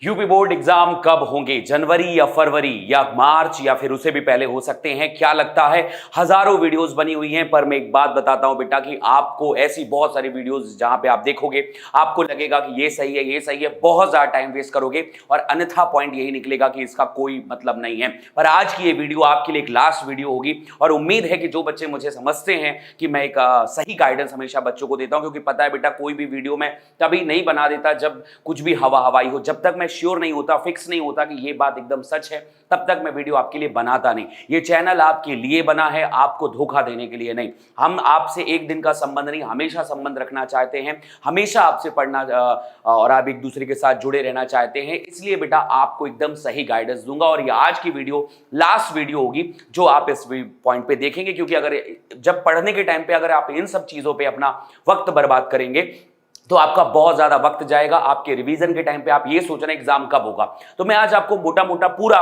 UP board exam कब होंगे? जनवरी या फरवरी या मार्च या फिर उससे भी पहले हो सकते हैं? क्या लगता है? हजारों वीडियोस बनी हुई हैं, पर मैं एक बात बताता हूं बेटा कि आपको ऐसी बहुत सारी वीडियोस जहां पे आप देखोगे आपको लगेगा कि ये सही है, ये सही है, बहुत ज्यादा टाइम वेस्ट करोगे और अन्यथा पॉइंट यही निकलेगा कि इसका कोई मतलब नहीं है। पर आज की ये वीडियो आपके लिए एक लास्ट वीडियो होगी और उम्मीद है कि जो बच्चे मुझे समझते हैं कि मैं एक सही गाइडेंस हमेशा बच्चों को देता हूं, क्योंकि पता है बेटा कोई भी वीडियो मैं तभी नहीं बना देता जब कुछ भी हवा हवाई हो। जब तक मैं श्योर नहीं होता, फिक्स नहीं होता कि ये बात एकदम सच है, तब तक मैं वीडियो आपके लिए बनाता नहीं। ये चैनल आपके लिए बना है, आपको धोखा देने के लिए नहीं। हम आपसे एक दिन का संबंध नहीं, हमेशा संबंध रखना चाहते हैं, हमेशा आपसे पढ़ना और आप एक दूसरे के साथ जुड़े रहना चाहते हैं। इसलिए बेटा आपको एकदम सही गाइडेंस दूंगा और ये आज की वीडियो लास्ट वीडियो होगी जो आप इस पॉइंट पे देखेंगे, क्योंकि अगर जब पढ़ने के टाइम पे अगर आप इन सब चीजों पे अपना वक्त बर्बाद करेंगे तो आपका बहुत ज्यादा वक्त जाएगा। आपके रिवीजन के टाइम पे आप ये सोच रहे हैं एग्जाम कब होगा, तो मैं आज आपको मोटा मोटा पूरा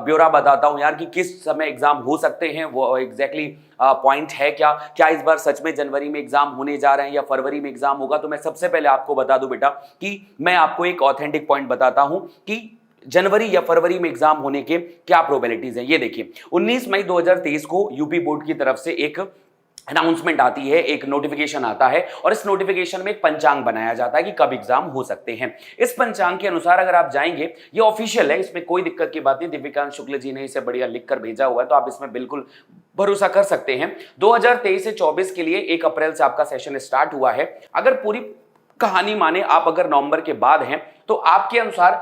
ब्यौरा बताता हूं यार कि किस समय एग्जाम हो सकते हैं। वो एग्जैक्टली पॉइंट है क्या क्या इस बार सच में जनवरी में एग्जाम होने जा रहे हैं या फरवरी में एग्जाम होगा। तो मैं सबसे पहले आपको बता दूं बेटा कि मैं आपको एक ऑथेंटिक पॉइंट बताता हूं कि जनवरी या फरवरी में एग्जाम होने के क्या प्रोबेबिलिटीज हैं। ये देखिए 19 मई 2023 को यूपी बोर्ड की तरफ से एक अनाउंसमेंट आती है, एक नोटिफिकेशन आता है और इस नोटिफिकेशन में एक पंचांग बनाया जाता है कि कब एग्जाम हो सकते हैं। इस पंचांग के अनुसार अगर आप जाएंगे, ये ऑफिशियल है, इसमें कोई दिक्कत की बात नहीं। दिव्यकांत शुक्ल जी ने इसे बढ़िया लिखकर भेजा हुआ है, तो आप इसमें बिल्कुल भरोसा कर सकते हैं। 2023 से 24 के लिए 1 अप्रैल से आपका सेशन स्टार्ट हुआ है। अगर पूरी कहानी माने आप अगर नवंबर के बाद हैं तो आपके अनुसार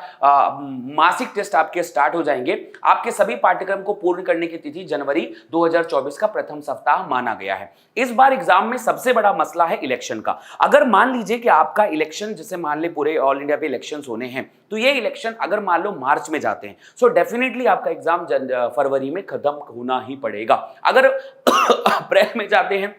मासिक टेस्ट आपके स्टार्ट हो जाएंगे। आपके सभी पाठ्यक्रम को पूर्ण करने की तिथि जनवरी 2024 का प्रथम सप्ताह माना गया है। इस बार एग्जाम में सबसे बड़ा मसला है इलेक्शन का। अगर मान लीजिए कि आपका इलेक्शन, जैसे मान ले पूरे ऑल इंडिया पे इलेक्शन होने हैं, तो ये इलेक्शन अगर मान लो मार्च में जाते हैं, सो डेफिनेटली आपका एग्जाम फरवरी में खत्म होना ही पड़ेगा। अगर अप्रैल में जाते हैं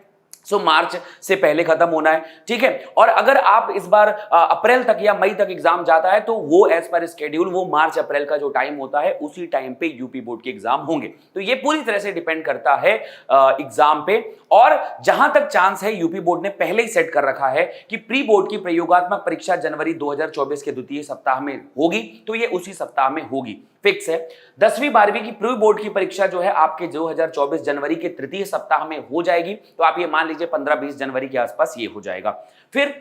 सो मार्च से पहले खत्म होना है, ठीक है। और अगर आप इस बार अप्रैल तक या मई तक एग्जाम जाता है तो वो एज पर स्केड्यूल वो मार्च अप्रैल का जो टाइम होता है उसी टाइम पे यूपी बोर्ड के एग्जाम होंगे। तो ये पूरी तरह से डिपेंड करता है एग्जाम पे। और जहां तक चांस है, यूपी बोर्ड ने पहले ही सेट कर रखा है कि प्री बोर्ड की प्रयोगात्मक परीक्षा जनवरी 2024 के द्वितीय सप्ताह में होगी, तो ये उसी सप्ताह में होगी, फिक्स है। 10वीं 12वीं की प्री बोर्ड की परीक्षा जो है आपके 2024 जनवरी के तृतीय सप्ताह में हो जाएगी, तो आप ये मान लीजिए 15-20 जनवरी के आसपास ये हो जाएगा। फिर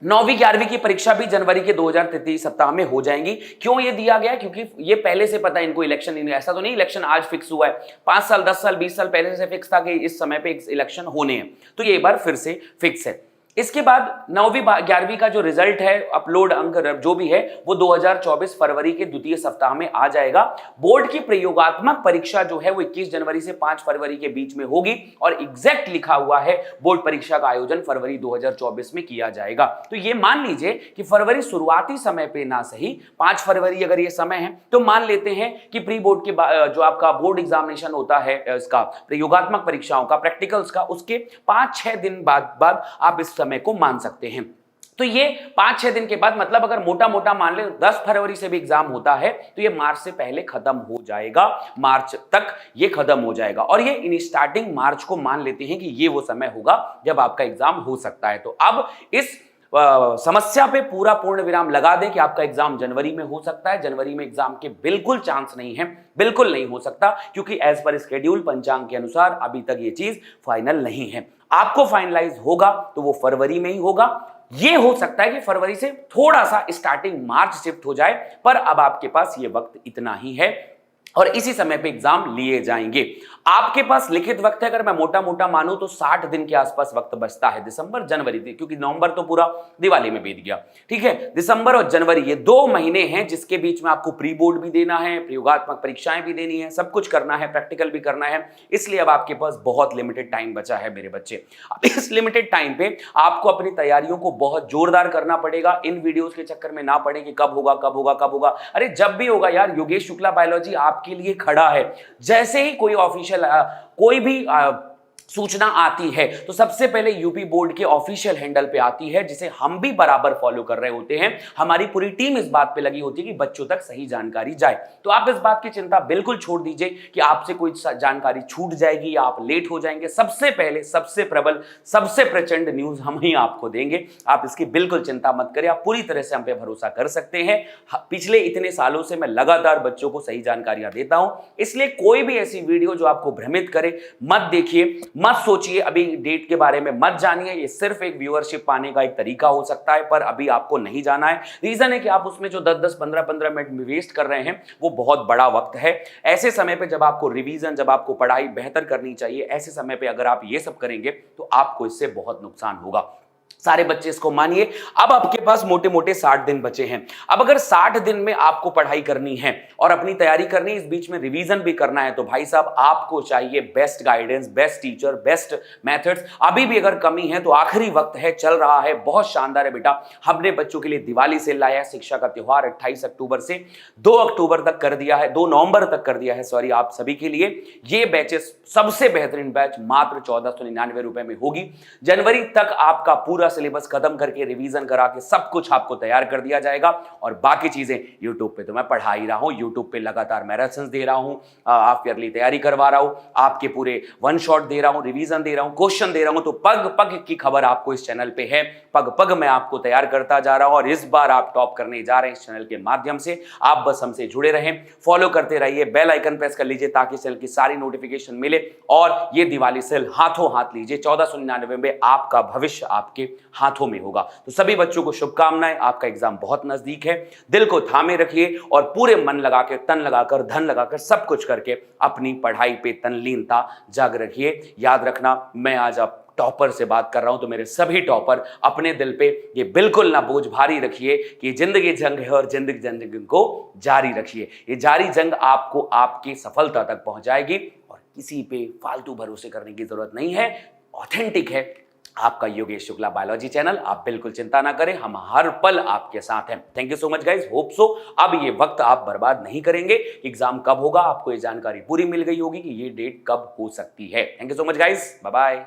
9वीं 11वीं की परीक्षा भी जनवरी के 2033 सप्ताह में हो जाएंगी। क्यों ये दिया गया? क्योंकि ये पहले से पता है इनको इलेक्शन, ऐसा तो नहीं इलेक्शन आज फिक्स हुआ है, 5 साल 10 साल 20 साल पहले से फिक्स था कि इस समय पे इलेक्शन होने हैं, तो ये एक बार फिर से फिक्स है। इसके बाद 9वीं 11वीं का जो रिजल्ट है, अपलोड अंक जो भी है, वो 2024 फरवरी के द्वितीय सप्ताह में आ जाएगा। बोर्ड की प्रयोगात्मक परीक्षा जो है वो 21 जनवरी से 5 फरवरी के बीच में होगी और एग्जैक्ट लिखा हुआ है बोर्ड परीक्षा का आयोजन फरवरी 2024 में किया जाएगा। तो ये मान लीजिए कि फरवरी शुरुआती समय पे ना सही 5 फरवरी अगर ये समय है, तो मान लेते हैं कि प्री बोर्ड के जो आपका बोर्ड एग्जामिनेशन होता है, इसका प्रयोगात्मक परीक्षाओं का, प्रैक्टिकल्स का, उसके 5-6 दिन बाद आप इस समय को मान सकते हैं। तो ये 5-6 दिन के बाद, मतलब अगर मोटा मोटा मान ले 10 फरवरी से भी एग्जाम होता है तो ये मार्च से पहले खत्म हो जाएगा, मार्च तक ये खत्म हो जाएगा। और ये इन स्टार्टिंग मार्च को मान लेते हैं कि ये वो समय होगा जब आपका एग्जाम हो सकता है। तो अब इस समस्या पे पूरा पूर्ण विराम लगा दें कि आपका एग्जाम जनवरी में हो सकता है। जनवरी में एग्जाम के बिल्कुल चांस नहीं है, बिल्कुल नहीं हो सकता, क्योंकि एज पर स्केड्यूल पंचांग के अनुसार अभी तक ये चीज फाइनल नहीं है। आपको फाइनलाइज होगा तो वो फरवरी में ही होगा। ये हो सकता है कि फरवरी से थोड़ा सा स्टार्टिंग मार्च शिफ्ट हो जाए, पर अब आपके पास ये वक्त इतना ही है और इसी समय पे एग्जाम लिए जाएंगे। आपके पास लिखित वक्त है, अगर मैं मोटा मोटा मानूं तो 60 दिन के आसपास वक्त बचता है, दिसंबर जनवरी, क्योंकि नवंबर तो पूरा दिवाली में बीत गया, ठीक है। दिसंबर और जनवरी ये 2 महीने हैं जिसके बीच में आपको प्री बोर्ड भी देना है, प्रयोगात्मक परीक्षाएं भी देनी है, सब कुछ करना है, प्रैक्टिकल भी करना है। इसलिए अब आपके पास बहुत लिमिटेड टाइम बचा है मेरे बच्चे। अब इस लिमिटेड टाइम पे आपको अपनी तैयारियों को बहुत जोरदार करना पड़ेगा। इन वीडियोज के चक्कर में ना पड़े कि कब होगा कब होगा कब होगा, अरे जब भी होगा यार। योगेश शुक्ला बायोलॉजी आपके लिए खड़ा है। जैसे ही कोई ऑफिशियल कोई भी सूचना आती है तो सबसे पहले यूपी बोर्ड के ऑफिशियल हैंडल पे आती है, जिसे हम भी बराबर फॉलो कर रहे होते हैं। हमारी पूरी टीम इस बात पे लगी होती है कि बच्चों तक सही जानकारी जाए। तो आप इस बात की चिंता बिल्कुल छोड़ दीजिए कि आपसे कोई जानकारी छूट जाएगी या आप लेट हो जाएंगे। सबसे पहले, सबसे प्रबल, सबसे प्रचंड न्यूज हम ही आपको देंगे। आप इसकी बिल्कुल चिंता मत करें, आप पूरी तरह से हम पे भरोसा कर सकते हैं। पिछले इतने सालों से मैं लगातार बच्चों को सही जानकारियां देता हूं, इसलिए कोई भी ऐसी वीडियो जो आपको भ्रमित करे मत देखिए, मत सोचिए, अभी डेट के बारे में मत जानिए। ये सिर्फ एक व्यूअरशिप पाने का एक तरीका हो सकता है, पर अभी आपको नहीं जाना है। रीजन है कि आप उसमें जो 10-10, 15-15 मिनट वेस्ट कर रहे हैं वो बहुत बड़ा वक्त है। ऐसे समय पे जब आपको रिवीजन, जब आपको पढ़ाई बेहतर करनी चाहिए, ऐसे समय पे अगर आप ये सब करेंगे तो आपको इससे बहुत नुकसान होगा। सारे बच्चे इसको मानिए। अब आपके पास मोटे मोटे 60 दिन बचे हैं। अब अगर 60 दिन में आपको पढ़ाई करनी है और अपनी तैयारी करनी है, इस बीच में रिवीजन भी करना है, तो भाई साहब आपको चाहिए best guidance, best teacher, best methods. अभी भी अगर कमी है तो आखिरी वक्त है, चल रहा है, बहुत शानदार है बेटा। हमने बच्चों के लिए दिवाली सेल लाया है, शिक्षा का त्योहार 28 अक्टूबर से 2 अक्टूबर तक कर दिया है, 2 नवंबर तक कर दिया है, सॉरी, आप सभी के लिए ये बैचेस, सबसे बेहतरीन बैच मात्र 1499 रुपए में होगी। जनवरी तक आपका पूरा सिलेबस खत्म करके, रिवीजन करा के सब कुछ आपको तैयार कर दिया जाएगा। और बाकी चीजें यूट्यूब पे तो मैं पढ़ा ही रहा हूं, यूट्यूब पे लगातार मैराथन्स दे रहा हूं, हाफ ईयरली तैयारी करवा रहा हूं, आपके पूरे वन शॉट दे रहा हूं, रिवीजन दे रहा हूं, क्वेश्चन दे रहा हूं। तो पग पग की खबर आपको इस चैनल पे है, पग पग मैं आपको तैयार करता जा रहा हूं। और इस बार आप टॉप करने जा रहे हैं इस चैनल के माध्यम से। आप बस हमसे जुड़े रहें, फॉलो करते रहिए, बेल आइकन प्रेस कर लीजिए ताकि चैनल की सारी नोटिफिकेशन मिले। और ये दिवाली सेल हाथों हाथ लीजिए, 1499 में आपका भविष्य आपके हाथों में होगा। तो सभी बच्चों को शुभकामनाएं, आपका एग्जाम बहुत नजदीक है। दिल को थामे रखिए और पूरे मन लगा के, तन लगाकर, धन लगाकर, सब कुछ करके अपनी पढ़ाई पे तल्लीनता जाग रखिए। याद रखना, मैं आज आप टॉपर से बात कर रहा हूं, तो मेरे सभी टॉपर अपने दिल पे ये बिल्कुल ना बोझ भारी रखिए कि जिंदगी जंग है और जिंदगी जंग को जारी रखिए। ये जारी जंग आपको आपकी सफलता तक पहुंचाएगी और किसी पे फालतू भरोसे करने की जरूरत नहीं है। ऑथेंटिक है आपका योगेश शुक्ला बायोलॉजी चैनल। आप बिल्कुल चिंता ना करें, हम हर पल आपके साथ हैं। Thank you so much guys, hope so अब ये वक्त आप बर्बाद नहीं करेंगे। एग्जाम कब होगा आपको ये जानकारी पूरी मिल गई होगी कि ये डेट कब हो सकती है। Thank you so much guys, bye bye.